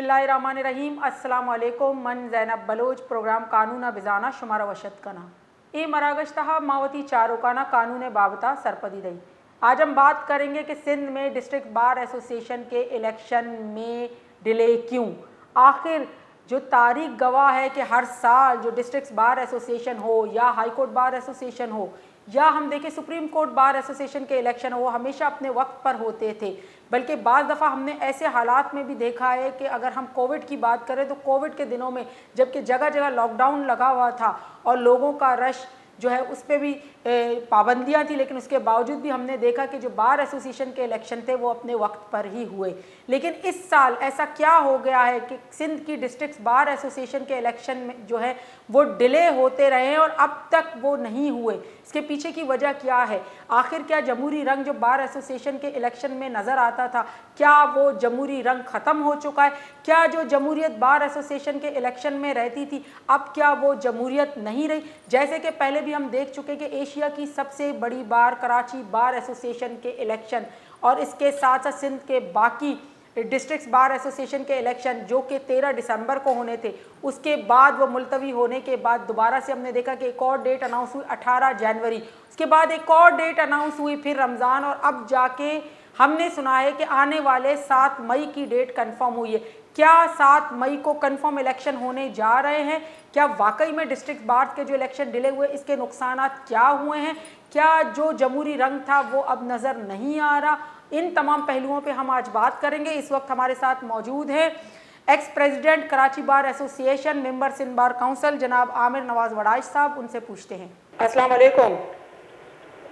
बिस्मिल्लाहिर्रहमानिर्रहीम अस्सलाम वालेकुम मन ज़ैनब बलोच प्रोग्राम कानून बिजाना शुमारा वशत कना ए मरागश्तहा मावती चारोकाना कानून बाबता सरपदी रही। आज हम बात करेंगे कि सिंध में डिस्ट्रिक्ट बार एसोसिएशन के इलेक्शन में डिले क्यों। आखिर जो तारीख गवाह है कि हर साल जो डिस्ट्रिक्ट बार एसोसिएशन हो या हाई कोर्ट बार एसोसिएशन हो या हम देखें सुप्रीम कोर्ट बार एसोसिएशन के इलेक्शन हो, वो हमेशा अपने वक्त पर होते थे। बल्कि बाज़ दफ़ा हमने ऐसे हालात में भी देखा है कि अगर हम कोविड की बात करें तो कोविड के दिनों में जबकि जगह जगह लॉकडाउन लगा हुआ था और लोगों का रश जो है उस पर भी पाबंदियां थी, लेकिन उसके बावजूद भी हमने देखा कि जो बार एसोसिएशन के इलेक्शन थे वो अपने वक्त पर ही हुए। लेकिन इस साल ऐसा क्या हो गया है कि सिंध की डिस्ट्रिक्ट बार एसोसिएशन के इलेक्शन में जो है वो डिले होते रहे और अब तक वो नहीं हुए। इसके पीछे की वजह क्या है? आखिर क्या जमहूरी रंग जो बार एसोसिएशन के इलेक्शन में नज़र आता था, क्या वो जमहूरी रंग ख़त्म हो चुका है? क्या जो जमहूरियत बार एसोसिएशन के इलेक्शन में रहती थी अब क्या वो जमहूरियत नहीं रही? जैसे कि पहले भी हम देख चुके कि एशिया की सबसे बड़ी बार कराची बार एसोसिएशन के इलेक्शन और इसके साथ साथ सिंध के बाकी डिस्ट्रिक्ट बार एसोसिएशन के इलेक्शन जो कि 13 दिसंबर को होने थे, उसके बाद वो मुलतवी होने के बाद दोबारा से हमने देखा कि एक और डेट अनाउंस हुई 18 जनवरी, उसके बाद एक और डेट अनाउंस हुई फिर रमज़ान और अब जाके हमने सुना है कि आने वाले 7 मई की डेट कंफर्म हुई है। क्या 7 मई को कंफर्म इलेक्शन होने जा रहे हैं? क्या वाकई में डिस्ट्रिक्ट बार के जो इलेक्शन डिले हुए इसके नुकसानात क्या हुए हैं? क्या जो जमहूरी रंग था वो अब नज़र नहीं आ रहा? इन तमाम पहलुओं पे हम आज बात करेंगे। इस वक्त हमारे साथ मौजूद है ex president Karachi bar association, member Sindh bar council जनाब आमिर नवाज वड़ाइश साहब। उनसे पूछते हैं। अस्सलाम वालेकुम।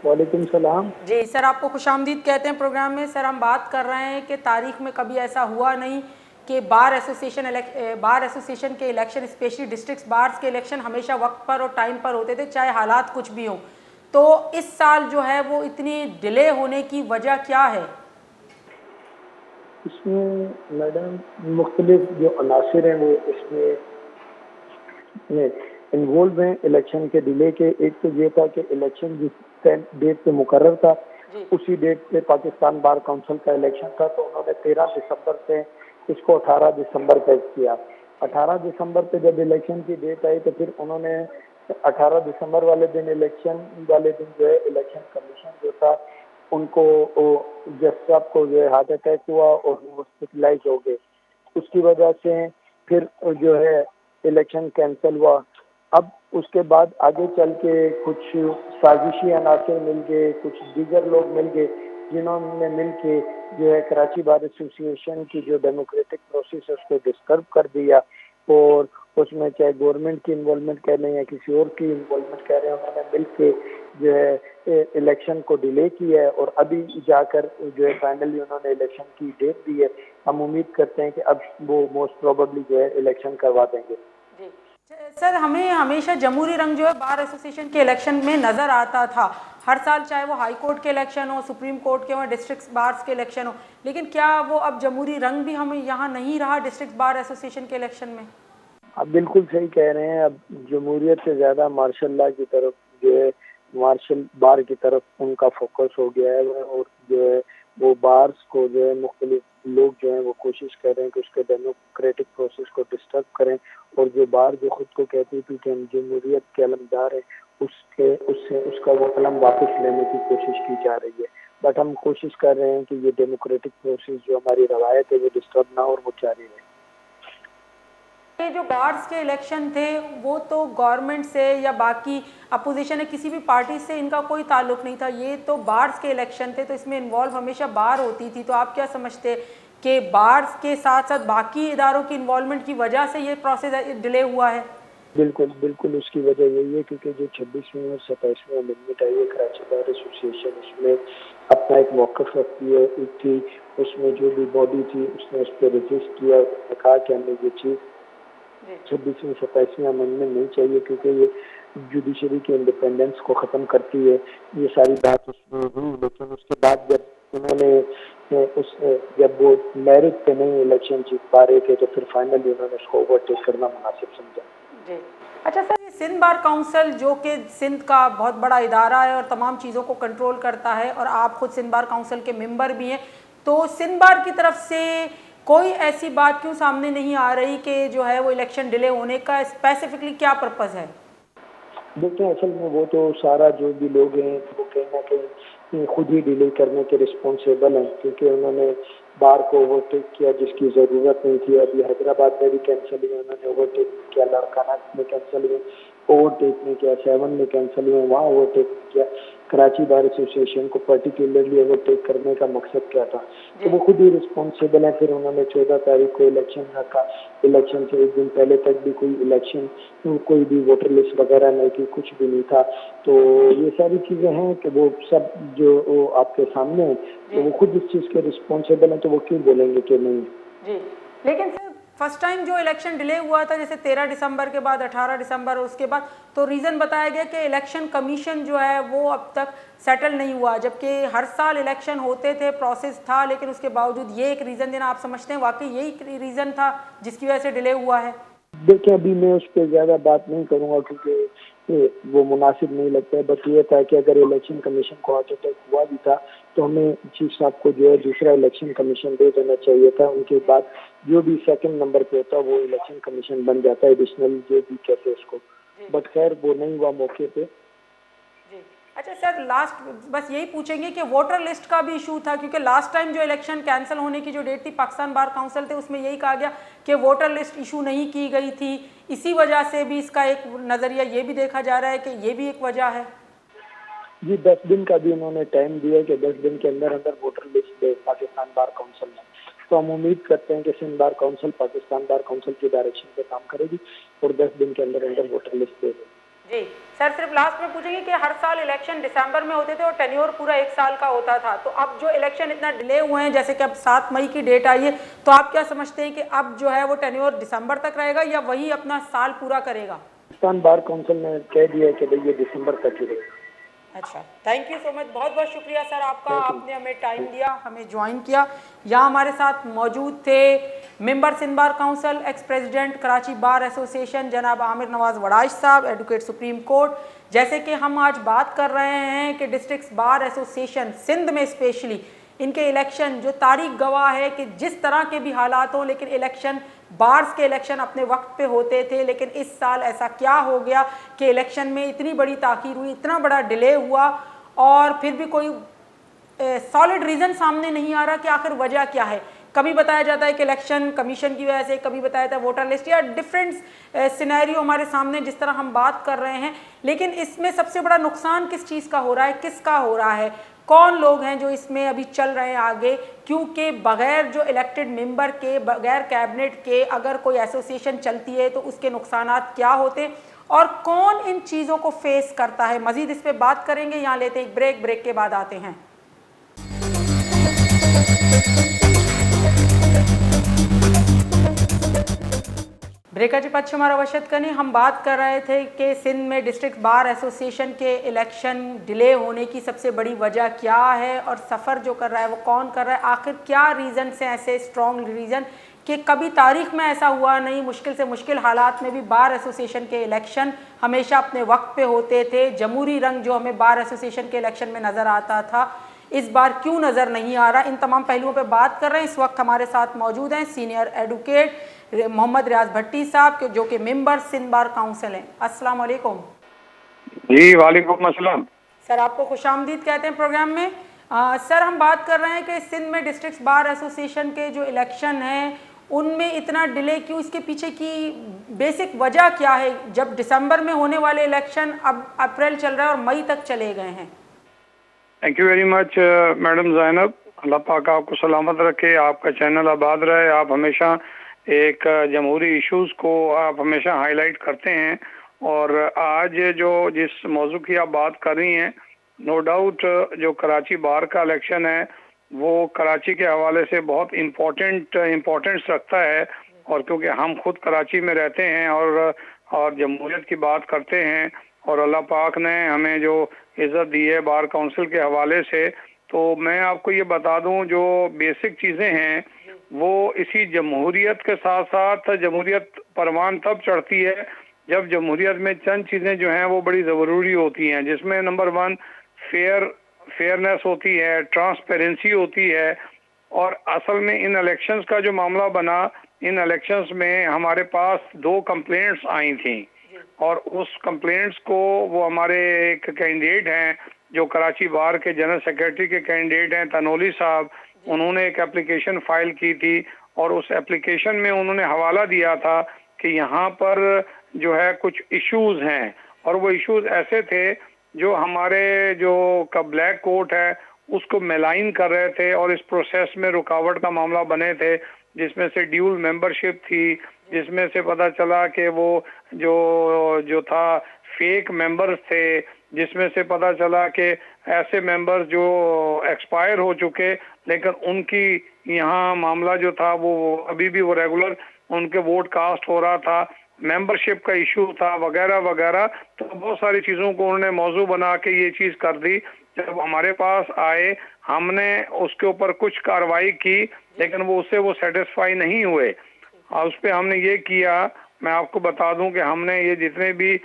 वालेकुम सलाम। जी सर, आपको खुशामदीद कहते हैं प्रोग्राम में। सर, हम बात कर रहे हैं कि तारीख में कभी ऐसा हुआ नहीं कि बार एसोसिएशन के इलेक्शन, स्पेशली डिस्ट्रिक्ट बार्स के इलेक्शन हमेशा वक्त पर और टाइम पर होते थे, चाहे हालात कुछ भी हों। तो इस साल जो है वो इतनी डिले होने की वजह क्या है? इसमें मैडम मुख्तलिफ जो अनासिर हैं वो इसमें इन्वॉल्व हैं इलेक्शन के डिले के। एक तो ये था कि इलेक्शन जिस डेट पे मुकर्रर था उसी डेट पे पाकिस्तान बार काउंसिल का इलेक्शन था, तो उन्होंने 13 दिसंबर से इसको 18 दिसंबर तय किया। 18 दिसंबर पे जब इलेक्शन की डेट आई तो फिर उन्होंने 18 दिसंबर वाले दिन इलेक्शन वाले दिन जो है इलेक्शन कमीशन जो था उनको जज साहब को जो है हार्ट अटैक हुआ और वो हॉस्पिटलाइज हो गए। उसकी वजह से फिर जो है इलेक्शन कैंसिल हुआ। अब उसके बाद आगे चल के कुछ साजिशी अनासर मिल गए, कुछ दीगर लोग मिल गए जिन्होंने मिल के जो है कराची बार एसोसिएशन की जो डेमोक्रेटिक प्रोसेस है उसको डिस्टर्ब कर दिया और उसमें चाहे गवर्नमेंट की इन्वॉल्वमेंट कह रहे हैं या किसी और की इन्वॉल्वमेंट कह रहे हैं, उन्होंने मिल के जो है इलेक्शन को डिले किया है और अभी जाकर जो है फाइनली उन्होंने इलेक्शन की डेट दी है। हम उम्मीद करते हैं कि अब वो मोस्ट प्रोबेबली जो है इलेक्शन करवा देंगे। जी सर, हमें हमेशा जमहूरी रंग जो है बार एसोसिएशन के इलेक्शन में नज़र आता था हर साल, चाहे वो हाई कोर्ट के इलेक्शन हो, सुप्रीम कोर्ट के हो, डिस्ट्रिक्ट बार्स के इलेक्शन हो। लेकिन क्या वो अब जमहूरी रंग भी हमें यहाँ नहीं रहा डिस्ट्रिक्ट बार एसोसिएशन के इलेक्शन में? आप बिल्कुल सही कह रहे हैं। अब जमहूरियत से ज़्यादा मार्शल लॉ की तरफ जो है मार्शल बार की तरफ उनका फोकस हो गया है और जो है वो बार्स को जो है मुख्तलिफ लोग जो है वो कोशिश कर रहे हैं कि उसके डेमोक्रेटिक प्रोसेस को डिस्टर्ब करें और जो बार जो खुद को कहती थी कि हम जमहूरियत के अलमदार हैं उससे उसका वो कलम वापस लेने की कोशिश की जा रही है। बट हम कोशिश कर रहे हैं कि ये डेमोक्रेटिक प्रोसेस जो हमारी रवायत है वो डिस्टर्ब ना और वो जारी रहे। ये जो बार्स के इलेक्शन थे वो तो गवर्नमेंट से या बाकी अपोजिशन है किसी भी पार्टी से इनका कोई ताल्लुक नहीं था, ये तो बार्स के इलेक्शन थे, तो इसमें इन्वॉल्व हमेशा बार होती थी। तो आप क्या समझते कि बार्स के साथ साथ बाकी इदारों की इन्वॉल्वमेंट की वजह से ये प्रोसेस डिले हुआ है? बिल्कुल बिल्कुल, उसकी वजह यही है क्योंकि जो 26वीं और 27वीं अमेंडमेंट आई है कराची बार एसोसिएशन उसमें अपना एक मौक़िफ़ रखती है थी। उसमें जो भी बॉडी थी उसने उस पर रजिस्ट किया, कहा कि हमें ये चीज़ 26वीं 27वीं अमेंडमेंट नहीं चाहिए क्योंकि ये जुडिशरी के इंडिपेंडेंस को ख़त्म करती है। ये सारी बात उसमें हुई, लेकिन उसके बाद जब उन्होंने जब वो मेरिट पे नहीं इलेक्शन जीत पा रहे थे तो फिर फाइनली उन्होंने उसको ओवरटेक करना मुनासिब समझा। जी अच्छा सर, ये सिंध बार काउंसिल जो कि सिंध का बहुत बड़ा इदारा है और तमाम चीज़ों को कंट्रोल करता है और आप खुद सिंध बार काउंसिल के मेंबर भी हैं, तो सिंध बार की तरफ से कोई ऐसी बात क्यों सामने नहीं आ रही कि जो है वो इलेक्शन डिले होने का स्पेसिफिकली क्या पर्पज़ है? देखिए, असल में वो तो सारा जो भी लोग हैं वो कहीं ना कहीं खुद ही डिले करने के रिस्पॉन्सिबल हैं, क्योंकि उन्होंने बार को ओवरटेक किया जिसकी ज़रूरत नहीं थी। अभी हैदराबाद में भी कैंसिल हुए, उन्होंने ओवरटेक नहीं किया। लड़काना में कैंसिल हुए, ओवरटेक नहीं किया। 7 में कैंसिल हुए, वहाँ ओवरटेक नहीं किया। कराची बार एसोसिएशन को पर्टिकुलरली ओवरटेक करने का मकसद क्या था? तो वो खुद ही रिस्पॉन्सिबल है। फिर उन्होंने 14 तारीख को इलेक्शन रखा। इलेक्शन से एक दिन पहले तक भी कोई इलेक्शन, कोई भी वोटर लिस्ट वगैरह नहीं थी, कुछ भी नहीं था। तो ये सारी चीज़ें हैं कि वो सब जो वो आपके सामने है, तो वो खुद इस चीज़ के रिस्पॉन्सिबल हैं, तो वो क्यों बोलेंगे कि नहीं। जी, लेकिन सर फर्स्ट टाइम जो इलेक्शन डिले हुआ था, जैसे 13 दिसंबर के बाद 18 दिसंबर और उसके बाद, तो रीज़न बताया गया कि इलेक्शन कमीशन जो है वो अब तक सेटल नहीं हुआ, जबकि हर साल इलेक्शन होते थे, प्रोसेस था, लेकिन उसके बावजूद ये एक रीज़न देना आप समझते हैं वाकई यही रीज़न था जिसकी वजह से डिले हुआ है? देखिए, अभी मैं उस पर ज़्यादा बात नहीं करूँगा, क्योंकि वो मुनासिब नहीं लगता है। बस ये था कि अगर इलेक्शन कमीशन को हार्ट अटैक हुआ भी था तो हमें चीफ साहब को जो है दूसरा इलेक्शन कमीशन दे देना चाहिए था। उनके बाद जो भी सेकंड नंबर पे होता वो इलेक्शन कमीशन बन जाता है, एडिशनल जो भी कहते हैं उसको। बट खैर वो नहीं हुआ मौके पे। जी, अच्छा सर, लास्ट बस यही पूछेंगे कि वोटर लिस्ट का भी इशू था, क्योंकि लास्ट टाइम जो इलेक्शन कैंसिल होने की जो डेट थी, पाकिस्तान बार काउंसिल थे, उसमें यही कहा गया कि वोटर लिस्ट इशू नहीं की गई थी। इसी वजह से भी इसका एक नज़रिया ये भी देखा जा रहा है कि ये भी एक वजह है। जी, 10 दिन का भी उन्होंने टाइम दिया कि 10 दिन के अंदर अंदर वोटर लिस्ट दे पाकिस्तान बार काउंसिल ने। तो हम उम्मीद करते हैं कि Sindh bar council Pakistan bar council की डायरेक्शन पे काम करेगी और 10 दिन के अंदर अंदर वोटर लिस्ट दे देगी। जी सर, सिर्फ लास्ट में पूछेंगे कि हर साल इलेक्शन दिसंबर में होते थे और टेन्योर पूरा 1 साल का होता था, तो अब जो इलेक्शन इतना डिले हुए हैं, जैसे कि अब 7 मई की डेट आई है, तो आप क्या समझते हैं कि अब जो है वो टेन्योर दिसंबर तक रहेगा या वही अपना साल पूरा करेगा? पाकिस्तान बार काउंसिल ने कह दिया है कि भाई ये दिसंबर तक ही रहेगा। अच्छा, थैंक यू सो मच, बहुत बहुत शुक्रिया सर आपका, थैंक यू। आपने हमें टाइम दिया, हमें ज्वाइन किया। यहाँ हमारे साथ मौजूद थे member Sindh bar council, ex president Karachi bar association जनाब आमिर नवाज़ वड़ाइश साहब, एडवोकेट सुप्रीम कोर्ट। जैसे कि हम आज बात कर रहे हैं कि डिस्ट्रिक्ट बार एसोसिएशन सिंध में स्पेशली इनके इलेक्शन जो तारीख गवाह है कि जिस तरह के भी हालात हों, लेकिन इलेक्शन बार्स के इलेक्शन अपने वक्त पे होते थे, लेकिन इस साल ऐसा क्या हो गया कि इलेक्शन में इतनी बड़ी ताख़ीर हुई, इतना बड़ा डिले हुआ और फिर भी कोई सॉलिड रीज़न सामने नहीं आ रहा कि आखिर वजह क्या है। कभी बताया जाता है कि इलेक्शन कमीशन की वजह से, कभी बताया जाता है वोटर लिस्ट, या डिफरेंट सिनेरियो हमारे सामने जिस तरह हम बात कर रहे हैं। लेकिन इसमें सबसे बड़ा नुकसान किस चीज़ का हो रहा है, किसका हो रहा है, कौन लोग हैं जो इसमें अभी चल रहे हैं आगे? क्योंकि बगैर जो इलेक्टेड मेंबर के, बगैर कैबिनेट के अगर कोई एसोसिएशन चलती है तो उसके नुकसानात क्या होते और कौन इन चीज़ों को फेस करता है, मज़ीद इस पर बात करेंगे। यहाँ लेते एक ब्रेक, ब्रेक के बाद आते हैं। ब्रेकाची पश्चिमा रवशत कनी हम बात कर रहे थे कि सिंध में डिस्ट्रिक्ट बार एसोसिएशन के इलेक्शन डिले होने की सबसे बड़ी वजह क्या है और सफ़र जो कर रहा है वो कौन कर रहा है, आखिर क्या रीज़न से ऐसे स्ट्रॉन्ग रीज़न कि कभी तारीख में ऐसा हुआ नहीं, मुश्किल से मुश्किल हालात में भी बार एसोसिएशन के इलेक्शन हमेशा अपने वक्त पे होते थे। जमहूरी रंग जो हमें बार एसोसिएशन के इलेक्शन में नज़र आता था, इस बार क्यों नज़र नहीं आ रहा? इन तमाम पहलुओं पे बात कर रहे हैं। इस वक्त हमारे साथ मौजूद हैं सीनियर एडवोकेट मोहम्मद रियाज भट्टी साहब, जो कि मेंबर सिंध बार काउंसिल हैं। अस्सलाम वालेकुम। जी वालेकुम अस्सलाम। सर आपको खुशामदीद कहते हैं प्रोग्राम में। सर हम बात कर रहे हैं कि सिंध में डिस्ट्रिक्ट बार एसोसिएशन के जो इलेक्शन हैं उनमें इतना डिले क्यों, इसके पीछे की बेसिक वजह क्या है जब दिसंबर में होने वाले इलेक्शन अब अप्रैल चल रहा है और मई तक चले गए हैं? Thank you very much madam Zainab, अल्लाह पाक आपको सलामत रखे, आपका चैनल आबाद रहे। आप हमेशा एक जमहूरी इश्यूज़ को आप हमेशा हाईलाइट करते हैं और आज जो जिस मौजू की आप बात कर रही हैं, नो डाउट जो कराची बार का इलेक्शन है वो कराची के हवाले से बहुत इम्पोर्टेंस रखता है। और क्योंकि हम खुद कराची में रहते हैं और जमहूरियत की बात करते हैं और अल्लाह पाक ने हमें जो इज़्ज़त दी है बार काउंसिल के हवाले से, तो मैं आपको ये बता दूं जो बेसिक चीज़ें हैं वो इसी जमहूरियत के साथ साथ जमहूरियत परवान तब चढ़ती है जब जमहूरियत में चंद चीज़ें जो हैं वो बड़ी ज़रूरी होती हैं, जिसमें नंबर 1 फेयरनेस होती है, ट्रांसपेरेंसी होती है और असल में इन इलेक्शंस का जो मामला बना, इन इलेक्शंस में हमारे पास 2 कंप्लेंट्स आई थी और उस कंप्लेंट्स को वो हमारे एक कैंडिडेट हैं जो कराची बार के जनरल सेक्रेटरी के कैंडिडेट हैं तनोली साहब, उन्होंने एक एप्लीकेशन फाइल की थी और उस एप्लीकेशन में उन्होंने हवाला दिया था कि यहाँ पर जो है कुछ इश्यूज हैं और वो इश्यूज ऐसे थे जो हमारे जो का ब्लैक कोर्ट है उसको मेलाइन कर रहे थे और इस प्रोसेस में रुकावट का मामला बने थे, जिसमें से ड्यूल मेंबरशिप थी, जिसमें से पता चला कि वो जो था फेक मेंबर्स थे, जिसमें से पता चला कि ऐसे मेंबर्स जो एक्सपायर हो चुके लेकिन उनकी यहाँ मामला जो था वो अभी भी वो रेगुलर उनके वोट कास्ट हो रहा था, मेंबरशिप का इशू था वगैरह वगैरह। तो बहुत सारी चीज़ों को उन्होंने मौजू बना के ये चीज़ कर दी। जब हमारे पास आए हमने उसके ऊपर कुछ कार्रवाई की लेकिन वो उससे वो सेटिस्फाई नहीं हुए और उस पर हमने ये किया, मैं आपको बता दूं कि हमने ये जितने भी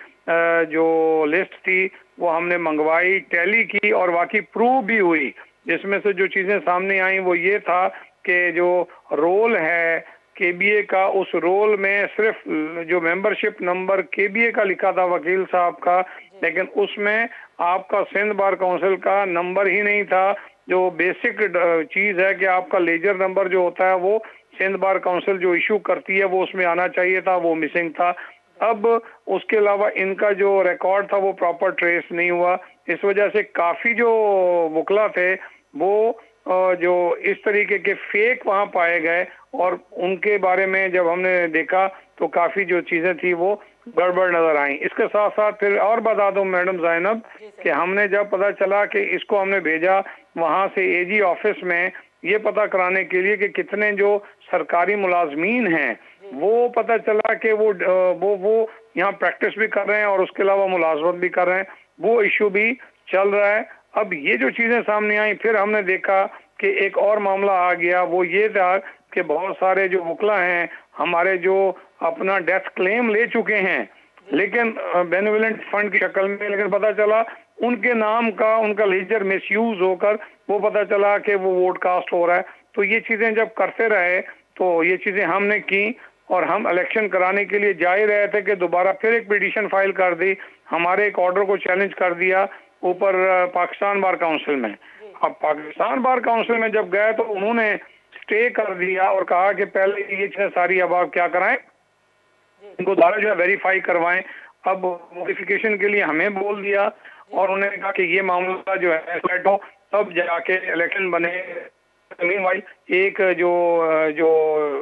जो लिस्ट थी वो हमने मंगवाई, टैली की और वाकई प्रूव भी हुई। जिसमें से जो चीज़ें सामने आई वो ये था कि जो रोल है केबीए का, उस रोल में सिर्फ जो मेंबरशिप नंबर केबीए का लिखा था वकील साहब का, लेकिन उसमें आपका सिंध बार काउंसिल का नंबर ही नहीं था। जो बेसिक चीज़ है कि आपका लेजर नंबर जो होता है वो सिंध बार काउंसिल जो इशू करती है वो उसमें आना चाहिए था, वो मिसिंग था। अब उसके अलावा इनका जो रिकॉर्ड था वो प्रॉपर ट्रेस नहीं हुआ। इस वजह से काफ़ी जो वकला थे वो जो इस तरीके के फेक वहाँ पाए गए और उनके बारे में जब हमने देखा तो काफ़ी जो चीज़ें थी वो गड़बड़ नजर आई। इसके साथ साथ फिर और बता दूं मैडम ज़ैनब कि हमने जब पता चला कि इसको हमने भेजा वहाँ से एजी ऑफिस में ये पता कराने के लिए कि कितने जो सरकारी मुलाजमीन हैं वो पता चला कि वो यहाँ प्रैक्टिस भी कर रहे हैं और उसके अलावा मुलाजमत भी कर रहे हैं, वो इशू भी चल रहा है। अब ये जो चीज़ें सामने आई फिर हमने देखा कि एक और मामला आ गया, वो ये था कि बहुत सारे जो वकला हैं हमारे जो अपना डेथ क्लेम ले चुके हैं लेकिन बेनिवोलेंट फंड की शक्ल में, लेकिन पता चला उनके नाम का उनका लेजर मिसयूज होकर वो पता चला कि वो वोट कास्ट हो रहा है। तो ये चीज़ें जब करते रहे तो ये चीज़ें हमने की और हम इलेक्शन कराने के लिए जा ही रहे थे कि दोबारा फिर एक पिटीशन फाइल कर दी, हमारे एक ऑर्डर को चैलेंज कर दिया ऊपर पाकिस्तान बार काउंसिल में। अब पाकिस्तान बार काउंसिल में जब गए तो उन्होंने स्टे कर दिया और कहा कि पहले ये चीज़ें सारी अब आप क्या कराएं, इनको दोबारा जो है वेरीफाई करवाएं। अब मॉडिफिकेशन के लिए हमें बोल दिया और उन्होंने कहा कि ये मामला जो है हो तब जाके इलेक्शन बने। एक जो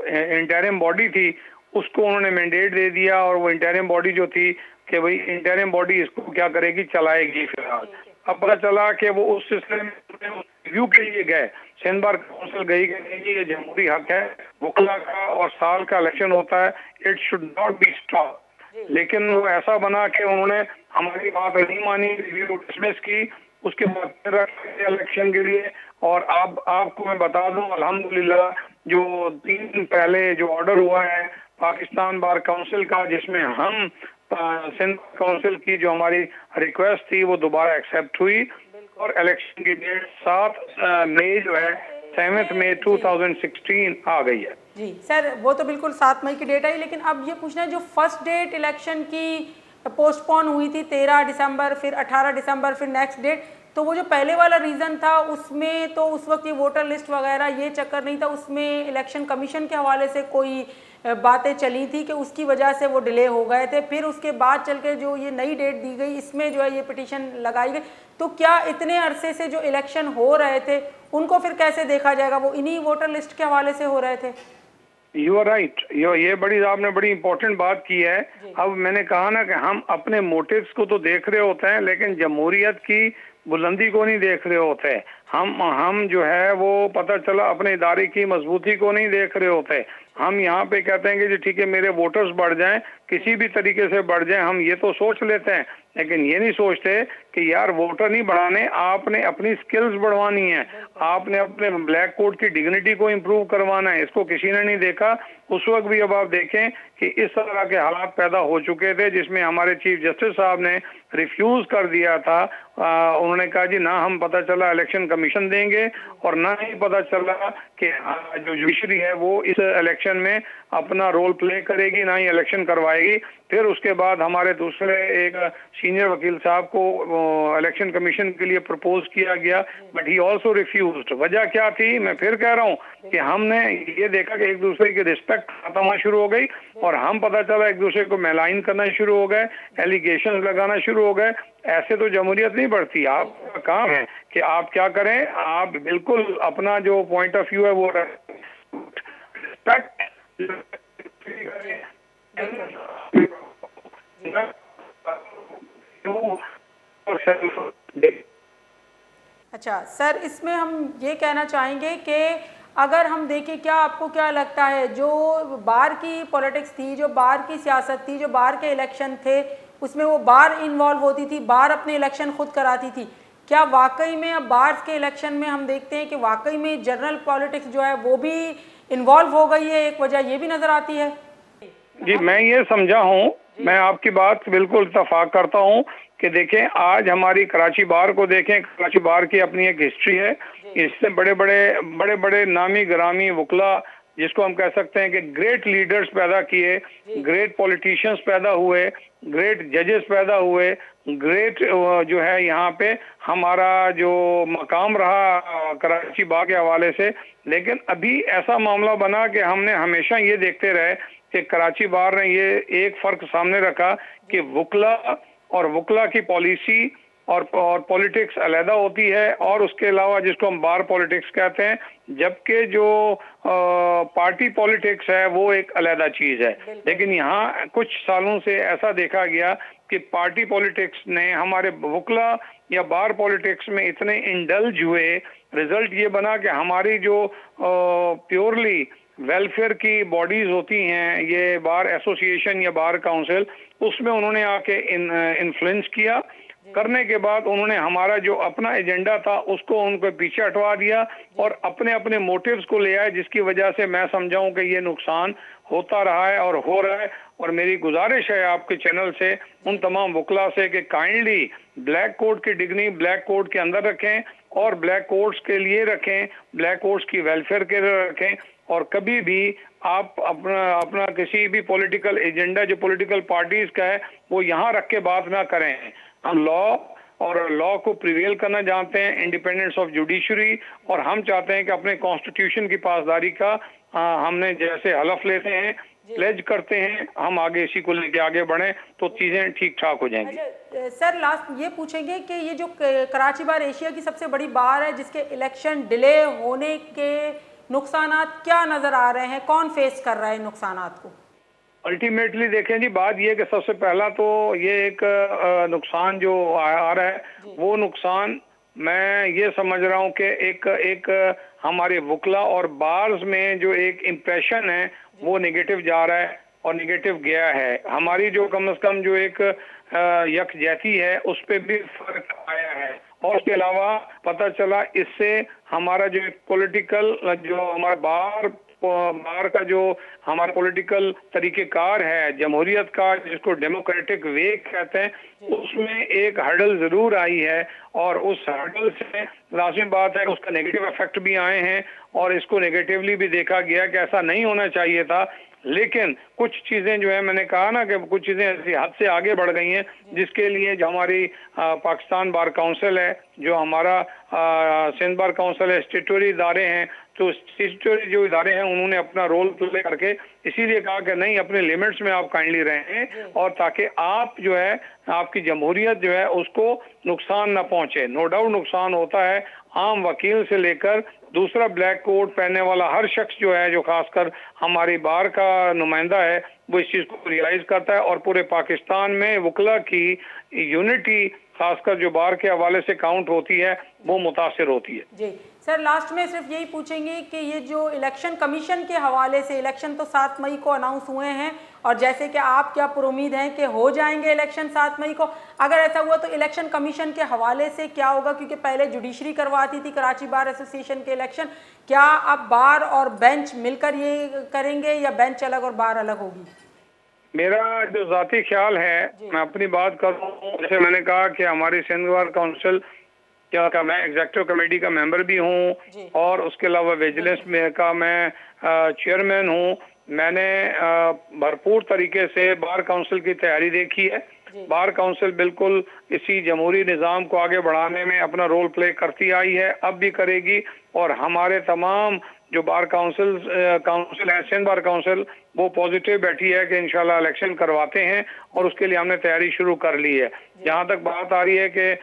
इंटरिम बॉडी थी उसको उन्होंने मैंडेट दे दिया और वो इंटरिम बॉडी जो थी कि भाई इंटरिम बॉडी इसको क्या करेगी, चलाएगी फिलहाल। अब पता चला कि वो उस सिलसिले में रिव्यू के लिए गए, सिंध बार काउंसिल गई कि ये जमहूरी हक है, वकला का और साल का इलेक्शन होता है, it should not be stop. लेकिन वो ऐसा बना कि उन्होंने हमारी बात नहीं मानी, रिव्यू डिसमिस की, उसके बाद फिर इलेक्शन के लिए। और अब आपको मैं बता दूं अल्हम्दुलिल्लाह जो 3 दिन पहले जो ऑर्डर हुआ है पाकिस्तान बार काउंसिल का जिसमें हम सिंध काउंसिल की जो हमारी रिक्वेस्ट थी वो दोबारा एक्सेप्ट हुई और इलेक्शन की डेट 7 मई जो है 7 मई 2016 आ गई है। जी सर, वो तो बिल्कुल 7 मई की डेट आई, लेकिन अब ये पूछना है जो फर्स्ट डेट इलेक्शन की पोस्टपोन हुई थी 13 दिसंबर, फिर 18 दिसंबर, फिर नेक्स्ट डेट, तो वो जो पहले वाला रीज़न था उसमें तो उस वक्त ये वोटर लिस्ट वगैरह ये चक्कर नहीं था, उसमें इलेक्शन कमीशन के हवाले से कोई बातें चली थी कि उसकी वजह से वो डिले हो गए थे। फिर उसके बाद चल के जो ये नई डेट दी गई इसमें जो है ये पिटीशन लगाई गई। तो क्या इतने अरसे से जो इलेक्शन हो रहे थे उनको फिर कैसे देखा जाएगा, वो इन्हीं वोटर लिस्ट के हवाले से हो रहे थे? यू आर राइट, ये बड़ी आपने बड़ी इंपॉर्टेंट बात की है। अब मैंने कहा ना कि हम अपने मोटिव्स को तो देख रहे होते हैं लेकिन जमहूरियत की बुलंदी को नहीं देख रहे होते। हम जो है वो पता चला अपने इदारे की मजबूती को नहीं देख रहे होते। हम यहाँ पे कहते हैं कि जी ठीक है मेरे वोटर्स बढ़ जाएं, किसी भी तरीके से बढ़ जाएं, हम ये तो सोच लेते हैं लेकिन ये नहीं सोचते कि यार वोटर नहीं बढ़ाने, आपने अपनी स्किल्स बढ़वानी है, आपने अपने ब्लैक कोड की डिग्निटी को इम्प्रूव करवाना है। इसको किसी ने नहीं देखा उस वक्त भी। अब आप देखें कि इस तरह के हालात पैदा हो चुके थे जिसमें हमारे चीफ जस्टिस साहब ने रिफ्यूज कर दिया था। उन्होंने कहा जी ना हम पता चला इलेक्शन कमीशन देंगे और ना ही पता चला कि जो जुडिशरी है वो इस इलेक्शन में अपना रोल प्ले करेगी, ना ही इलेक्शन करवाएगी। फिर उसके बाद हमारे दूसरे एक सीनियर वकील साहब को इलेक्शन कमीशन के लिए प्रपोज किया गया, बट ही ऑल्सो रिफ्यूज्ड। वजह क्या थी? मैं फिर कह रहा हूँ कि हमने ये देखा कि एक दूसरे की रिस्पेक्ट खत्म होना शुरू हो गई और हम पता चला एक दूसरे को मैलाइन करना शुरू हो गए, एलिगेशन लगाना शुरू हो गए। ऐसे तो जमहूरियत नहीं बढ़ती। आपका काम है कि आप क्या करें, आप बिल्कुल अपना जो पॉइंट ऑफ व्यू है वो रिस्पेक्ट। अच्छा सर, इसमें हम ये कहना चाहेंगे कि अगर हम देखें, क्या आपको क्या लगता है जो बाहर की पॉलिटिक्स थी, जो बाहर की सियासत थी, जो बाहर के इलेक्शन थे, उसमें वो बाहर इन्वॉल्व होती थी, बाहर अपने इलेक्शन खुद कराती थी, क्या वाकई में अब बाहर के इलेक्शन में हम देखते हैं कि वाकई में जनरल पॉलिटिक्स जो है वो भी इन्वॉल्व हो गई है? एक वजह ये भी नज़र आती है। जी मैं ये समझा हूँ, मैं आपकी बात बिल्कुल इत्तेफाक करता हूँ कि देखें आज हमारी कराची बार को देखें, कराची बार की अपनी एक हिस्ट्री है। इससे बड़े बड़े नामी ग्रामी वकला, जिसको हम कह सकते हैं कि ग्रेट लीडर्स पैदा किए, ग्रेट पॉलिटिशियंस पैदा हुए, ग्रेट जजेस पैदा हुए, ग्रेट जो है यहाँ पे हमारा जो मकाम रहा कराची बार के हवाले से। लेकिन अभी ऐसा मामला बना कि हमने हमेशा ये देखते रहे कि कराची बार ने ये एक फर्क सामने रखा कि वकला और वकला की पॉलिसी और पॉलिटिक्स अलहदा होती है, और उसके अलावा जिसको हम बार पॉलिटिक्स कहते हैं, जबकि जो पार्टी पॉलिटिक्स है वो एक अलहदा चीज है। लेकिन यहाँ कुछ सालों से ऐसा देखा गया कि पार्टी पॉलिटिक्स ने हमारे वकला या बार पॉलिटिक्स में इतने इंडल्ज हुए, रिजल्ट ये बना कि हमारी जो प्योरली वेलफेयर की बॉडीज होती हैं, ये बार एसोसिएशन या बार काउंसिल, उसमें उन्होंने आके इन्फ्लुएंस किया। करने के बाद उन्होंने हमारा जो अपना एजेंडा था उसको उनको पीछे हटवा दिया और अपने अपने मोटिव्स को ले आए, जिसकी वजह से मैं समझाऊं कि ये नुकसान होता रहा है और हो रहा है। और मेरी गुजारिश है आपके चैनल से उन तमाम वकला से कि काइंडली ब्लैक कोड की डिग्नी ब्लैक कोड के अंदर रखें और ब्लैक कोड्स के लिए रखें, ब्लैक कोड्स की वेलफेयर के लिए रखें, और कभी भी आप अपना किसी भी पॉलिटिकल एजेंडा जो पॉलिटिकल पार्टीज का है वो यहाँ रख के बात ना करें। हम लॉ को प्रिवेल करना जानते हैं, इंडिपेंडेंस ऑफ जुडिशरी, और हम चाहते हैं कि अपने कॉन्स्टिट्यूशन की पासदारी का हमने जैसे हलफ लेते हैं, प्लेज करते हैं, हम आगे इसी को लेके आगे बढ़ें तो चीजें ठीक ठाक हो जाएंगी। अच्छा सर, लास्ट ये पूछेंगे कि ये जो कराची बार एशिया की सबसे बड़ी बार है जिसके इलेक्शन डिले होने के नुकसानात क्या नजर आ रहे हैं, कौन फेस कर रहा है नुकसानात को? अल्टीमेटली देखें जी, बात यह कि सबसे पहला तो ये एक नुकसान जो आ रहा है, वो नुकसान मैं ये समझ रहा हूँ कि एक हमारे वकला और बार्स में जो एक इम्प्रेशन है वो नेगेटिव जा रहा है और नेगेटिव गया है। हमारी जो कम से कम जो एक यकजहती है उस पर भी फर्क आया है। और उसके अलावा पता चला इससे हमारा जो पॉलिटिकल जो हमारा बार का जो हमारा पॉलिटिकल तरीकेकार है जमहूरियत का, जिसको डेमोक्रेटिक वे कहते हैं, उसमें एक हर्डल जरूर आई है और उस हर्डल से लाजिमी बात है उसका नेगेटिव इफेक्ट भी आए हैं और इसको नेगेटिवली भी देखा गया कि ऐसा नहीं होना चाहिए था। लेकिन कुछ चीजें जो है, मैंने कहा ना कि कुछ चीजें ऐसी हद से आगे बढ़ गई हैं, जिसके लिए जो हमारी पाकिस्तान बार काउंसिल है, जो हमारा सिंध बार काउंसिल है, स्टेटूटरी इदारे हैं, तो स्टेटूटरी जो इदारे हैं उन्होंने अपना रोल प्ले करके इसीलिए कहा कि नहीं, अपने लिमिट्स में आप काइंडली रहें और ताकि आप जो है आपकी जमहूरियत जो है उसको नुकसान ना पहुंचे। नो डाउट नुकसान होता है, आम वकील से लेकर दूसरा ब्लैक कोट पहनने वाला हर शख्स जो है, जो खासकर हमारी बार का नुमाइंदा है, वो इस चीज को रियलाइज करता है और पूरे पाकिस्तान में वकला की यूनिटी खासकर जो बार के हवाले से काउंट होती है वो मुतासिर होती है। जी सर, लास्ट में सिर्फ यही पूछेंगे कि ये जो इलेक्शन कमीशन के हवाले से, इलेक्शन तो 7 मई को अनाउंस हुए हैं और जैसे कि आप क्या पुरुमीद हैं कि हो जाएंगे इलेक्शन 7 मई को, अगर ऐसा हुआ तो इलेक्शन कमीशन के हवाले से क्या होगा? क्योंकि पहले जुडिशरी करवाती थी कराची बार एसोसिएशन के इलेक्शन, क्या अब बार और बेंच मिलकर ये करेंगे या बेंच अलग और बार अलग होगी? मेरा जो जाती ख्याल है, मैं अपनी बात करूं, जैसे मैंने कहा कि हमारी सिंध बार काउंसिल क्या का मैं एग्जीक्यूटिव कमेटी का मेंबर भी हूं और उसके अलावा विजिलेंस में का मैं चेयरमैन हूं। मैंने भरपूर तरीके से बार काउंसिल की तैयारी देखी है। बार काउंसिल बिल्कुल इसी जमहूरी निज़ाम को आगे बढ़ाने में अपना रोल प्ले करती आई है, अब भी करेगी। और हमारे तमाम जो बार काउंसिल है, सिंध बार काउंसिल, वो पॉजिटिव बैठी है कि इंशाल्लाह इलेक्शन करवाते हैं और उसके लिए हमने तैयारी शुरू कर ली है। जहाँ तक बात आ रही है कि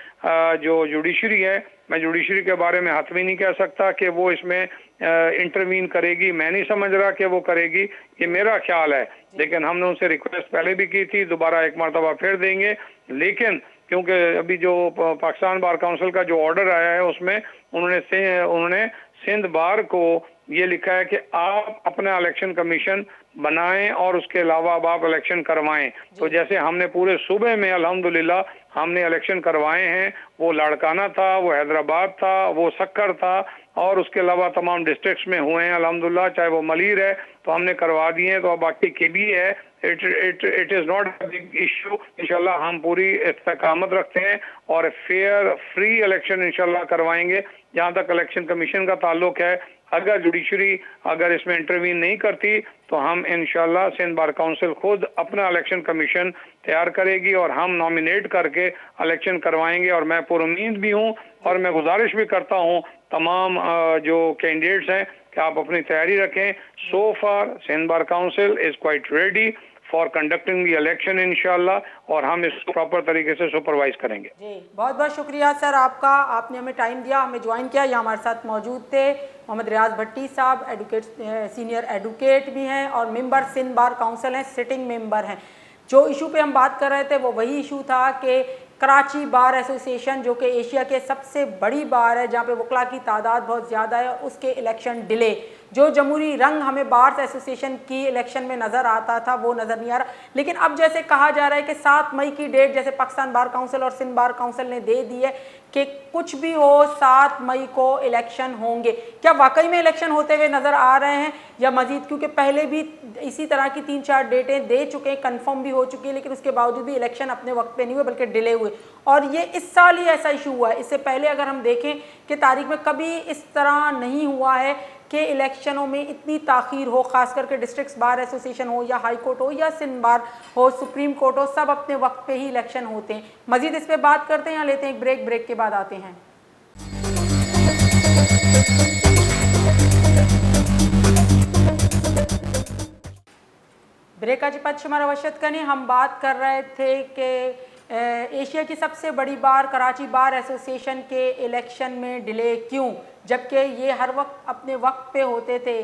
जो जुडिशरी है, मैं जुडिशरी के बारे में हतमी नहीं कह सकता कि वो इसमें इंटरवीन करेगी, मैं नहीं समझ रहा कि वो करेगी, ये मेरा ख्याल है। लेकिन हमने उनसे रिक्वेस्ट पहले भी की थी, दोबारा एक मरतबा फिर देंगे। लेकिन क्योंकि अभी जो पाकिस्तान बार काउंसिल का जो ऑर्डर आया है उसमें उन्होंने सिंध बार को ये लिखा है कि आप अपना इलेक्शन कमीशन बनाएं और उसके अलावा अब आप इलेक्शन करवाएं। तो जैसे हमने पूरे सूबे में अल्हम्दुलिल्लाह हमने इलेक्शन करवाए हैं, वो लाड़काना था, वो हैदराबाद था, वो सक्कर था और उसके अलावा तमाम डिस्ट्रिक्ट्स में हुए हैं अल्हम्दुलिल्लाह, चाहे वो मलीर है तो हमने करवा दिए हैं। तो अब बाकी के भी है, it is not a big issue. इंशाल्लाह हम पूरी इस्तकामत रखते हैं और फेयर फ्री इलेक्शन इंशाल्लाह करवाएंगे। जहाँ तक इलेक्शन कमीशन का ताल्लुक है, अगर जुडिशरी अगर इसमें इंटरवीन नहीं करती तो हम इंशाल्लाह सिंध बार काउंसिल खुद अपना इलेक्शन कमीशन तैयार करेगी और हम नॉमिनेट करके इलेक्शन करवाएंगे। और मैं पुरुमीद भी हूँ और मैं गुजारिश भी करता हूँ तमाम जो कैंडिडेट्स हैं कि आप अपनी तैयारी रखें। So far Sindh bar council is quite ready for conducting the election इंशाल्लाह, और हम इसको प्रॉपर तरीके से सुपरवाइज करेंगे। जी बहुत बहुत शुक्रिया सर आपका, आपने हमें टाइम दिया, हमें ज्वाइन किया। यहाँ हमारे साथ मौजूद थे मोहम्मद रियाज भट्टी साहब, एडवोकेट, सीनियर एडवोकेट भी हैं और मेंबर सिंध बार काउंसिल हैं, सिटिंग मेंबर हैं। जो इशू पे हम बात कर रहे थे वो वही इशू था कि कराची बार एसोसिएशन जो कि एशिया के सबसे बड़ी बार है, जहाँ पे वकला की तादाद बहुत ज़्यादा है, उसके इलेक्शन डिले, जो जमहूरी रंग हमें बार एसोसिएशन की इलेक्शन में नज़र आता था वो नज़र नहीं आ रहा। लेकिन अब जैसे कहा जा रहा है कि 7 मई की डेट जैसे पाकिस्तान बार काउंसिल और सिंध बार काउंसिल ने दे दी है कि कुछ भी हो 7 मई को इलेक्शन होंगे। क्या वाकई में इलेक्शन होते हुए नज़र आ रहे हैं या मजीद, क्योंकि पहले भी इसी तरह की 3-4 डेटें दे चुके हैं, कन्फर्म भी हो चुकी है, लेकिन उसके बावजूद भी इलेक्शन अपने वक्त पे नहीं हुए बल्कि डिले हुए। और ये इस साल ही ऐसा इशू हुआ है। इससे पहले अगर हम देखें कि तारीख में कभी इस तरह नहीं हुआ है कि इलेक्शनों में इतनी ताख़ीर हो, ख़ास करके डिस्ट्रिक्ट बार एसोसिएशन हो या हाई कोर्ट हो या सिंध बार हो, सुप्रीम कोर्ट हो, सब अपने वक्त पे ही इलेक्शन होते हैं। मज़ीद इस पर बात करते हैं या लेते हैं एक ब्रेक? ब्रेक के बाद आते हैं। ब्रेकाची पद शुमारा वशत कनी, हम बात कर रहे थे कि एशिया की सबसे बड़ी बार कराची बार एसोसिएशन के इलेक्शन में डिले क्यों, जबकि ये हर वक्त अपने वक्त पे होते थे।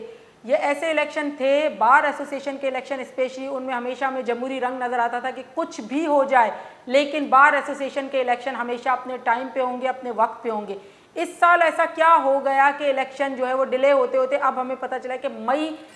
ये ऐसे इलेक्शन थे, बार एसोसिएशन के इलेक्शन स्पेशली, उनमें हमेशा हमें जमहूरी रंग नज़र आता था कि कुछ भी हो जाए लेकिन बार एसोसिएशन के इलेक्शन हमेशा अपने टाइम पे होंगे, अपने वक्त पे होंगे। इस साल ऐसा क्या हो गया कि इलेक्शन जो है वो डिले होते होते अब हमें पता चला कि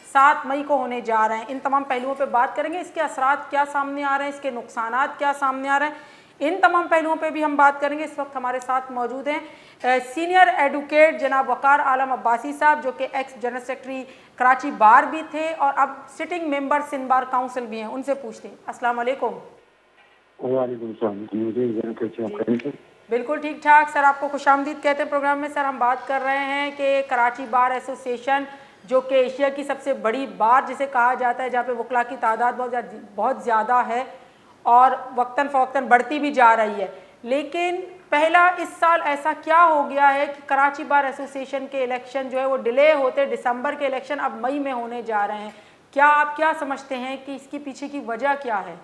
7 मई को होने जा रहे हैं। इन तमाम पहलुओं पे बात करेंगे, इसके असरात क्या सामने आ रहे हैं, इसके नुकसानात क्या सामने आ रहे हैं, इन तमाम पहलुओं पे भी हम बात करेंगे। इस वक्त हमारे साथ मौजूद हैं सीनियर एडवोकेट जनाब वकार आलम अब्बासी साहब, जो कि ex general secretary Karachi bar भी थे और अब sitting member Sindh bar council भी हैं। उनसे पूछते हैं। अस्सलाम वालेकुम। वालेकुम सलाम। बिल्कुल ठीक ठाक सर, आपको खुशामदीद कहते हैं प्रोग्राम में। सर हम बात कर रहे हैं कि कराची बार एसोसिएशन जो कि एशिया की सबसे बड़ी बार जिसे कहा जाता है, जहाँ पे वकला की तादाद बहुत ज़्यादा है और वक्तन फ़वक्तन बढ़ती भी जा रही है, लेकिन पहला इस साल ऐसा क्या हो गया है कि कराची बार एसोसिएशन के इलेक्शन जो है वो डिले होते, दिसंबर के इलेक्शन अब मई में होने जा रहे हैं। क्या आप क्या समझते हैं कि इसकी पीछे की वजह क्या है?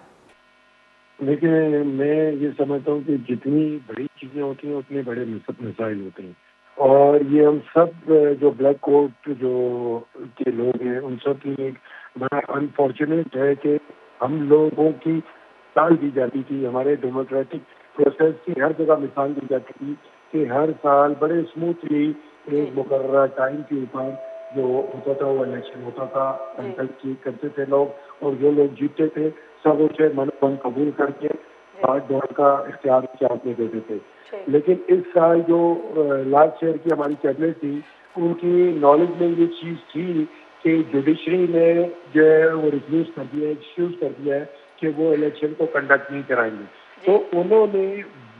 देखिए, मैं ये समझता हूँ कि जितनी बड़ी चीजें होती हैं उतने बड़े मिसाइल होते हैं, और ये हम सब जो ब्लैक कोट जो के लोग हैं उन सब की एक बड़ा अनफॉर्चुनेट है कि हम लोगों की टाल दी जाती थी, हमारे डेमोक्रेटिक प्रोसेस की हर जगह मिसाल दी जाती थी कि हर साल बड़े स्मूथली एक मुकर्रर टाइम के ऊपर जो होता था वो इलेक्शन होता था, कंडक्ट करते थे लोग, और जो लोग जीतते थे सब उसे मन कबूल करके बात दौड़ का इख्तियार के हाथ में देते थे। लेकिन इस साल जो लास्ट ईयर की हमारी कैबिनेट थी, उनकी नॉलेज में ये चीज़ थी कि जुडिशरी ने जो है वो रिफ्यूज कर दिया, एक्सक्यूज कर दिया है कि वो इलेक्शन को कंडक्ट नहीं कराएंगे। तो उन्होंने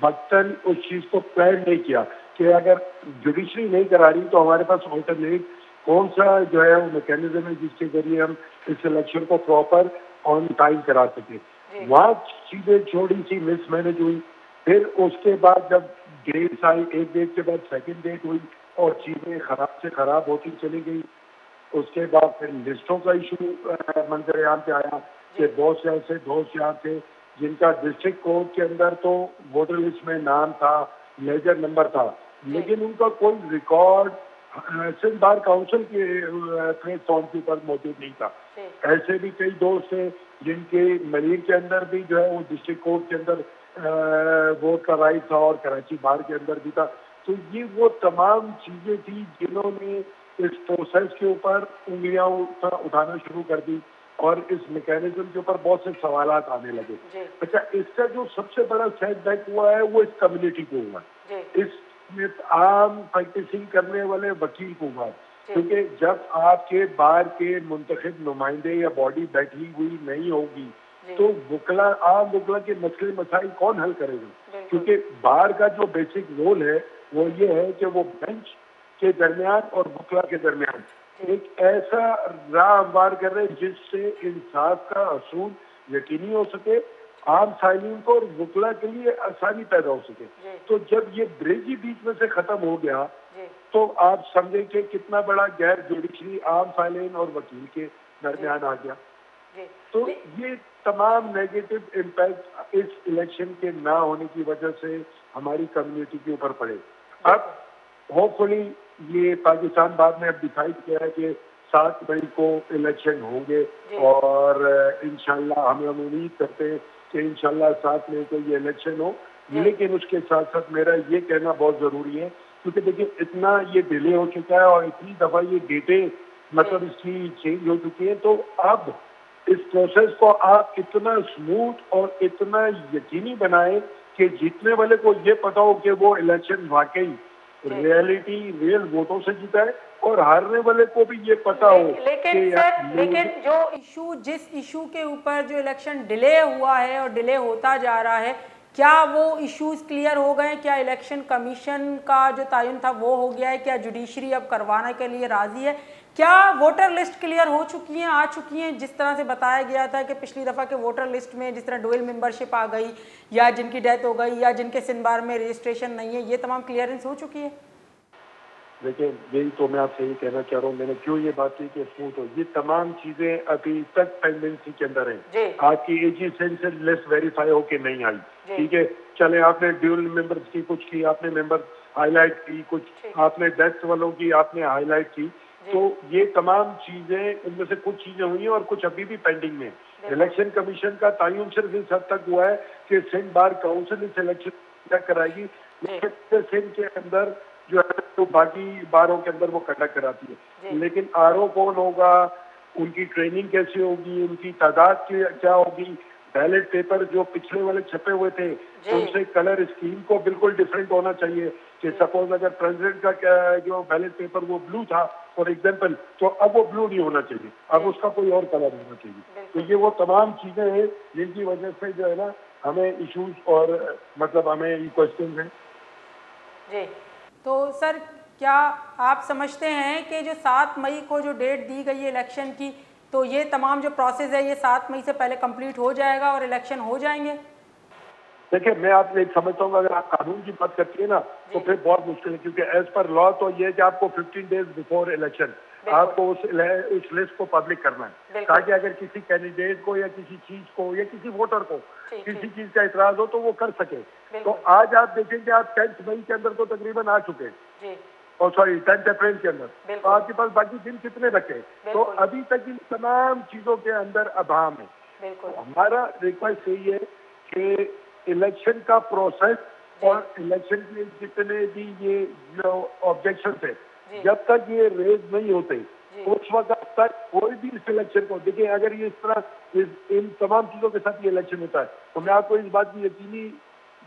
वक्तन उस चीज़ को प्लान नहीं किया कि अगर जुडिशरी नहीं करा रही तो हमारे पास ऑल्टरनेट कौन सा जो है वो मैकेनिज्म है जिसके जरिए हम इस इलेक्शन को प्रॉपर ऑन टाइम करा सके। वहाँ चीज़ें थोड़ी सी मिसमैनेज हुई। फिर उसके बाद जब डेट्स आई, एक डेट के बाद सेकंड डेट हुई और चीज़ें खराब से खराब होती चली गई। उसके बाद फिर लिस्टों का इशू मंजर-ए-आम पे आया कि बहुत से ऐसे दोस्त यहाँ थे जिनका डिस्ट्रिक्ट कोर्ट के अंदर तो वोटर लिस्ट में नाम था, लेजर नंबर था, लेकिन उनका कोई रिकॉर्ड सिंध बार काउंसिल के प्लेटफॉर्म के ऊपर मौजूद नहीं था। ऐसे भी कई दोस्त थे जिनके मरीन के अंदर भी जो है वो डिस्ट्रिक्ट कोर्ट के अंदर वोट का राइट था और कराची बार के अंदर भी था। तो ये वो तमाम चीज़ें थी जिन्होंने इस प्रोसेस के ऊपर उंगलियां उठाना शुरू कर दी और इस मैकेनिज्म के ऊपर बहुत से सवालात आने लगे। अच्छा, इसका जो सबसे बड़ा सेटबैक हुआ है वो इस कम्युनिटी को हुआ, इसमें आम प्रैक्टिसिंग करने वाले वकील को हुआ, क्योंकि जब आपके बार के मुंतखब नुमाइंदे या बॉडी बैठी हुई नहीं होगी तो आम वकला के मसले मसाइल कौन हल करेगा? क्योंकि बार का जो बेसिक रोल है वो ये है कि वो बेंच के दरमियान और वकला के दरमियान एक ऐसा राह हमवार कर रहे हैं जिससे इंसाफ का असूल यकीनी हो सके, आम साइलिन को और वकला के लिए आसानी पैदा हो सके। तो जब ये ब्रिज ही बीच में से खत्म हो गया तो आप समझे कि कितना बड़ा गैर जुडिशरी आम साइलिन और वकील के दरमियान आ गया। तो ये तमाम नेगेटिव इम्पैक्ट इस इलेक्शन के ना होने की वजह से हमारी कम्युनिटी के ऊपर पड़े। अब होपफुली ये पाकिस्तान बाद में अब डिसाइड किया है कि 7 मई को इलेक्शन होंगे और इंशाल्लाह हम उम्मीद करते हैं कि इंशाल्लाह 7 मई को ये इलेक्शन हो। लेकिन उसके साथ साथ मेरा ये कहना बहुत ज़रूरी है, क्योंकि देखिए इतना ये डिले हो चुका है और इतनी दफ़ा ये डेटें मतलब इसकी चेंज हो चुकी है, तो अब इस प्रोसेस को आप इतना स्मूथ और इतना यकीनी बनाएं कि जीतने वाले को ये पता हो कि वो इलेक्शन वाकई रियल वोटों से जीता है और हारने वाले को भी ये पता हो। लेकिन जो जिस इशू के ऊपर जो इलेक्शन डिले हुआ है और डिले होता जा रहा है, क्या वो इश्यूज क्लियर हो गए? क्या इलेक्शन कमीशन का जो तयन था वो हो गया है? क्या जुडिशरी अब करवाने के लिए राजी है? क्या वोटर लिस्ट क्लियर हो चुकी हैं, आ चुकी हैं? जिस तरह से बताया गया था कि पिछली दफ़ा के वोटर लिस्ट में जिस तरह डुअल मेंबरशिप आ गई या जिनकी डेथ हो गई या जिनके सिंध-बार में रजिस्ट्रेशन नहीं है, ये तमाम क्लियरेंस हो चुकी है? देखिए, यही तो मैं आपसे ये कहना चाह रहा हूँ, मैंने क्यों ये बात की कि स्मूथ हो। ये तमाम चीजें अभी तक पेंडेंसी के अंदर है। आपकी एजी सेंसर लिस्ट वेरीफाई होके नहीं आई, ठीक है, चले आपने ड्यूल मेंबर्स की कुछ की, आपने मेंबर हाईलाइट की, कुछ आपने डेथ वालों की आपने हाईलाइट की, तो ये तमाम चीजें इनमें से कुछ चीजें हुई हैं और कुछ अभी भी पेंडिंग में। इलेक्शन कमीशन का तयन सिर्फ इस हद तक हुआ है कि सिंध बार काउंसिल इस इलेक्शन कराएगी, सिंध के अंदर जो है तो बाकी बारों के अंदर वो कंडक्ट कराती है। लेकिन आरओ कौन होगा, उनकी ट्रेनिंग कैसे होगी, उनकी तादाद क्या होगी, बैलेट पेपर जो पिछले वाले छपे हुए थे उनसे कलर स्कीम को बिल्कुल डिफरेंट होना चाहिए कि सपोज अगर प्रेसिडेंट का जो बैलेट पेपर वो ब्लू था फॉर एग्जांपल, तो अब वो ब्लू नहीं होना चाहिए, अब उसका कोई और कलर होना चाहिए। तो ये वो तमाम चीजें हैं जिनकी वजह से जो है ना हमें इश्यूज और मतलब हमें ये क्वेश्चन हैं। जी, तो सर क्या आप समझते हैं कि जो 7 मई को जो डेट दी गई है इलेक्शन की, तो ये तमाम जो प्रोसेस है ये 7 मई से पहले कंप्लीट हो जाएगा और इलेक्शन हो जाएंगे? देखिए, मैं आपसे एक समझता हूँ अगर आप कानून की बात करती है ना तो फिर बहुत मुश्किल है, क्योंकि एज पर लॉ तो ये है कि आपको 15 डेज बिफोर इलेक्शन आपको उस लिस्ट को पब्लिक करना है, ताकि अगर किसी कैंडिडेट को या किसी चीज को या किसी वोटर को किसी चीज का इतराज हो तो वो कर सके। तो आज आप देखेंगे आप 10 मई के अंदर तो तकरीबन आ चुके हैं, और सॉरी 10 अप्रैल के अंदर, तो आपके पास बाकी दिन कितने बचे? तो अभी तक इन तमाम चीजों के अंदर अभाव है। तो हमारा रिक्वेस्ट यही है कि इलेक्शन का प्रोसेस और इलेक्शन के जितने भी ये जो ऑब्जेक्शन थे, जब तक ये रेज नहीं होते उस वक्त तक कोई भी इस इलेक्शन को देखिए, अगर ये इस तरह इन तमाम चीजों के साथ ये इलेक्शन होता है तो मैं आपको इस बात की यकीनी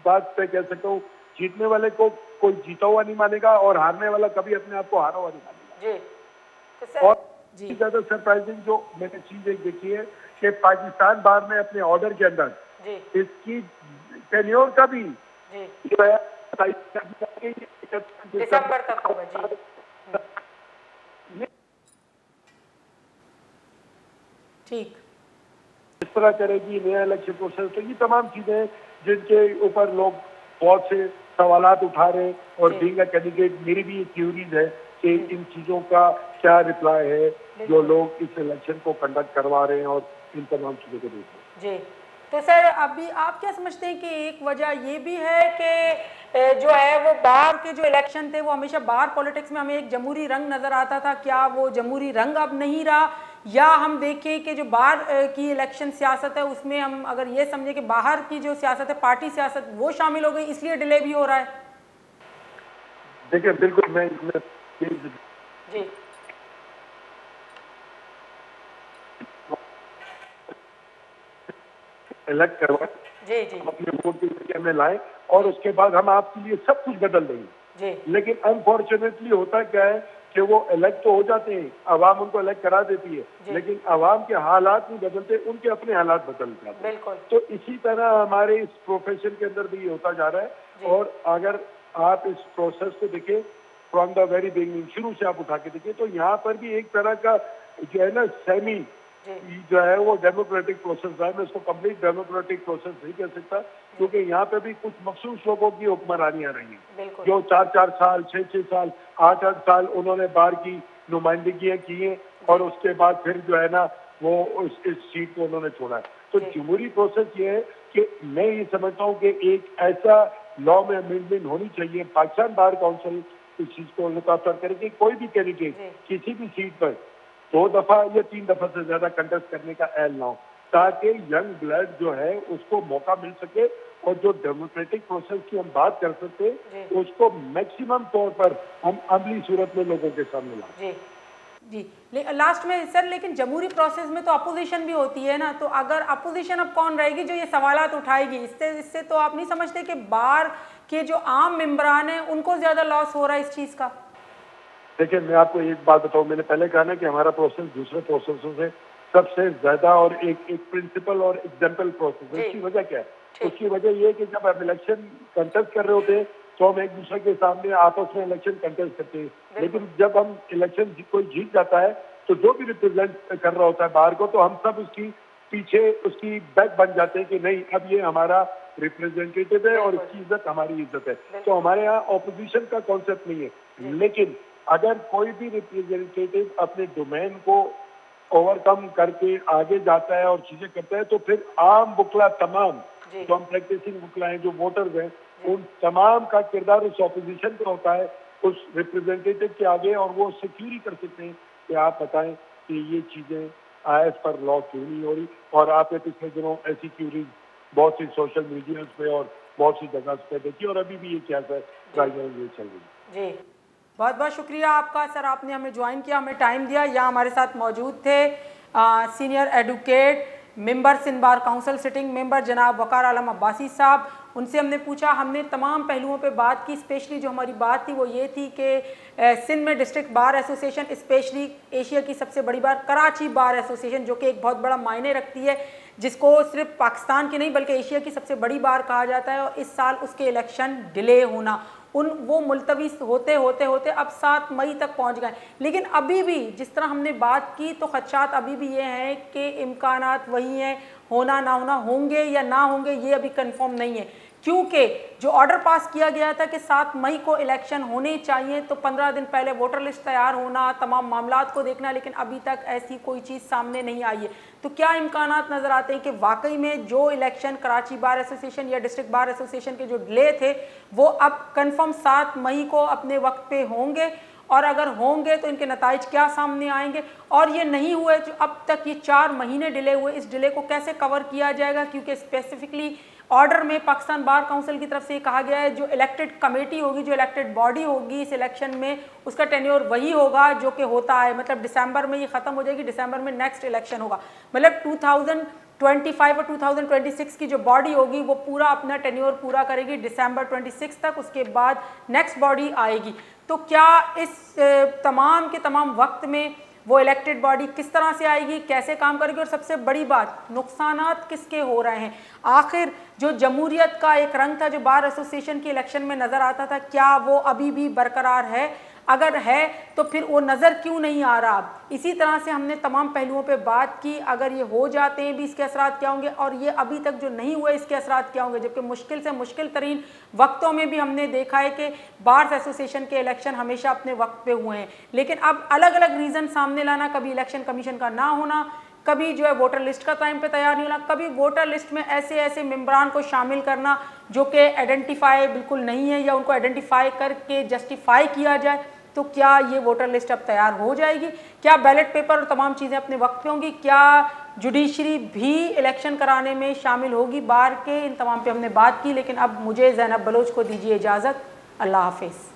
बात पे कह सकता हूँ, जीतने वाले को कोई जीता हुआ नहीं मानेगा और हारने वाला कभी अपने आप को हारा हुआ नहीं मानेगा। तो और ज्यादा सरप्राइजिंग जो मैंने चीज एक देखी है कि पाकिस्तान बार ने अपने ऑर्डर के अंदर इसकी टेन्योर का भी दिसंबर तक होगा जी। ठीक, इस तरह करेगी नया इलेक्शन प्रोसेस। तो ये तमाम चीजें जिनके ऊपर लोग बहुत से सवालात उठा रहे हैं और बीइंग अ कैंडिडेट मेरी भी थ्योरीज है कि इन चीजों का क्या रिप्लाई है जो लोग इस इलेक्शन को कंडक्ट करवा रहे हैं और इन तमाम चीजों को देख रहे हैं। जी, तो सर अभी आप क्या समझते हैं कि एक वजह ये भी है कि जो है वो बाहर के जो इलेक्शन थे वो हमेशा बाहर पॉलिटिक्स में हमें एक जमहूरी रंग नज़र आता था, क्या वो जमहूरी रंग अब नहीं रहा, या हम देखें कि जो बाहर की इलेक्शन सियासत है उसमें हम अगर ये समझे कि बाहर की जो सियासत है पार्टी सियासत वो शामिल हो गई इसलिए डिले भी हो रहा है? देखिए बिल्कुल मैं जी इलेक्ट करवाए, जी जी अपने वोट के जरिए में लाए और उसके बाद हम आपके लिए सब कुछ बदल देंगे जी। लेकिन अनफॉर्चुनेटली होता क्या है कि वो इलेक्ट तो हो जाते हैं, आवाम उनको इलेक्ट करा देती है लेकिन आवाम के हालात नहीं बदलते, उनके अपने हालात बदल जाते हैं। तो इसी तरह हमारे इस प्रोफेशन के अंदर भी ये होता जा रहा है। और अगर आप इस प्रोसेस को देखें फ्रॉम द वेरी बिगिनिंग, शुरू से आप उठा के देखिए तो यहाँ पर भी एक तरह का जो है ना सेमी जो है वो डेमोक्रेटिक प्रोसेस है। मैं उसको कंप्लीट डेमोक्रेटिक प्रोसेस नहीं कह सकता क्योंकि यहाँ पे भी कुछ मखसूस लोगों की हुक्मरानियां रही हैं जो 4-4 साल 6-6 साल 8-8 साल उन्होंने बाहर की नुमाइंदगियां की हैं और उसके बाद फिर जो है ना वो इस सीट को उन्होंने छोड़ा है। तो जमहूरी प्रोसेस ये है कि मैं ये समझता हूँ कि एक ऐसा लॉ में अमेंडमेंट होनी चाहिए, पाकिस्तान बार काउंसिल इस चीज को लुक आफ्टर करे कि कोई भी कैंडिडेट किसी भी सीट पर 2 दफा या 3 दफा से ज्यादा कंटेस्ट करने का ऐल ना हो ताकि यंग ब्लड जो है उसको मौका मिल सके और जो डेमोक्रेटिक प्रोसेस की हम बात कर सकते हैं उसको मैक्सिमम तौर पर हम अमली सूरत में लोगों के सामने लाएं। जी लास्ट में सर, लेकिन जमहूरी प्रोसेस में तो अपोजिशन भी होती है ना, तो अगर अपोजिशन अब कौन रहेगी जो ये सवालात उठाएगी? इससे तो आप नहीं समझते कि बाहर के जो आम मेंबरान हैं उनको ज्यादा लॉस हो रहा है इस चीज का? देखिए मैं आपको एक बात बताऊं, मैंने पहले कहा ना कि हमारा प्रोसेस दूसरे प्रोसेसों से सबसे ज्यादा और एक प्रिंसिपल और एग्जाम्पल प्रोसेस है। उसकी वजह क्या है? उसकी वजह ये है कि जब आप इलेक्शन कंटेस्ट कर रहे होते हैं तो हम एक दूसरे के सामने आपस में इलेक्शन कंटेस्ट करते हैं लेकिन जब हम इलेक्शन कोई जीत जाता है तो जो भी रिप्रेजेंट कर रहा होता है बाहर को तो हम सब उसकी पीछे उसकी बैक बन जाते हैं कि नहीं अब ये हमारा रिप्रेजेंटेटिव है और इसकी इज्जत हमारी इज्जत है। तो हमारे यहाँ ऑपोजिशन का कॉन्सेप्ट नहीं है लेकिन अगर कोई भी रिप्रेजेंटेटिव अपने डोमेन को ओवरकम करके आगे जाता है और चीजें करता है तो फिर आम बुकला तमाम जो हम प्रैक्टिसिंग बुकला हैं जो वोटर्स हैं उन तमाम का किरदार उस ऑपोजिशन पे होता है उस रिप्रेजेंटेटिव के आगे और वो सिक्योरी कर सकते हैं कि आप बताएं कि ये चीजें एज पर लॉ क्यों नहीं हो रही। और आपने पिछले दिनों ऐसी क्यूरीज बहुत सी सोशल मीडिया पे और बहुत सी जगह पे देखी और अभी भी ये क्या है ये चल रही है। जी बहुत बहुत शुक्रिया आपका सर, आपने हमें ज्वाइन किया, हमें टाइम दिया। यहाँ हमारे साथ मौजूद थे senior advocate member Sindh bar council sitting member जनाब वकार आलम अब्बासी साहब। उनसे हमने पूछा, हमने तमाम पहलुओं पे बात की। स्पेशली जो हमारी बात थी वो ये थी कि सिंध में district bar association specially Asia की सबसे बड़ी बार कराची बार एसोसिएशन जो कि एक बहुत बड़ा मायने रखती है, जिसको सिर्फ पाकिस्तान की नहीं बल्कि एशिया की सबसे बड़ी बार कहा जाता है, और इस साल उसके इलेक्शन डिले होना वो मुलतवी होते होते होते अब 7 मई तक पहुंच गए। लेकिन अभी भी जिस तरह हमने बात की तो खदशात अभी भी ये हैं कि इम्कानात वही हैं, होना ना होना, होंगे या ना होंगे ये अभी कंफर्म नहीं है, क्योंकि जो ऑर्डर पास किया गया था कि 7 मई को इलेक्शन होने चाहिए तो 15 दिन पहले वोटर लिस्ट तैयार होना, तमाम मामलात को देखना, लेकिन अभी तक ऐसी कोई चीज़ सामने नहीं आई है। तो क्या इम्कानात नज़र आते हैं कि वाकई में जो इलेक्शन कराची बार एसोसिएशन या डिस्ट्रिक्ट बार एसोसिएशन के जो डिले थे वो अब कंफर्म 7 मई को अपने वक्त पे होंगे, और अगर होंगे तो इनके नताइज क्या सामने आएंगे? और ये नहीं हुए जो अब तक ये 4 महीने डिले हुए, इस डिले को कैसे कवर किया जाएगा? क्योंकि स्पेसिफिकली ऑर्डर में पाकिस्तान बार काउंसिल की तरफ से कहा गया है जो इलेक्टेड कमेटी होगी, जो इलेक्टेड बॉडी होगी इस इलेक्शन में, उसका टेन्योर वही होगा जो कि होता है, मतलब दिसंबर में ये ख़त्म हो जाएगी, दिसंबर में नेक्स्ट इलेक्शन होगा। मतलब 2025 और 2026 की जो बॉडी होगी वो पूरा अपना टेन्योर पूरा करेगी दिसंबर 26 तक, उसके बाद नेक्स्ट बॉडी आएगी। तो क्या इस तमाम के तमाम वक्त में वो इलेक्टेड बॉडी किस तरह से आएगी, कैसे काम करेगी, और सबसे बड़ी बात नुकसानात किसके हो रहे हैं? आखिर जो जमहूरियत का एक रंग था जो बार एसोसिएशन के इलेक्शन में नज़र आता था, क्या वो अभी भी बरकरार है? अगर है तो फिर वो नज़र क्यों नहीं आ रहा? अब इसी तरह से हमने तमाम पहलुओं पे बात की, अगर ये हो जाते हैं भी इसके असरात क्या होंगे, और ये अभी तक जो नहीं हुए इसके असरात क्या होंगे, जबकि मुश्किल से मुश्किल तरीन वक्तों में भी हमने देखा है कि बार्स एसोसिएशन के इलेक्शन हमेशा अपने वक्त पे हुए हैं। लेकिन अब अलग अलग रीज़न सामने लाना, कभी इलेक्शन कमीशन का ना होना, कभी जो है वोटर लिस्ट का टाइम पे तैयार नहीं होना, कभी वोटर लिस्ट में ऐसे ऐसे मेंबरान को शामिल करना जो कि आइडेंटिफाई बिल्कुल नहीं है, या उनको आइडेंटिफाई करके जस्टिफाई किया जाए। तो क्या ये वोटर लिस्ट अब तैयार हो जाएगी? क्या बैलेट पेपर और तमाम चीज़ें अपने वक्त पे होंगी? क्या जुडिशरी भी इलेक्शन कराने में शामिल होगी बार के? इन तमाम पे हमने बात की, लेकिन अब मुझे ज़ैनब बलोच को दीजिए इजाज़त। अल्लाह हाफिज़।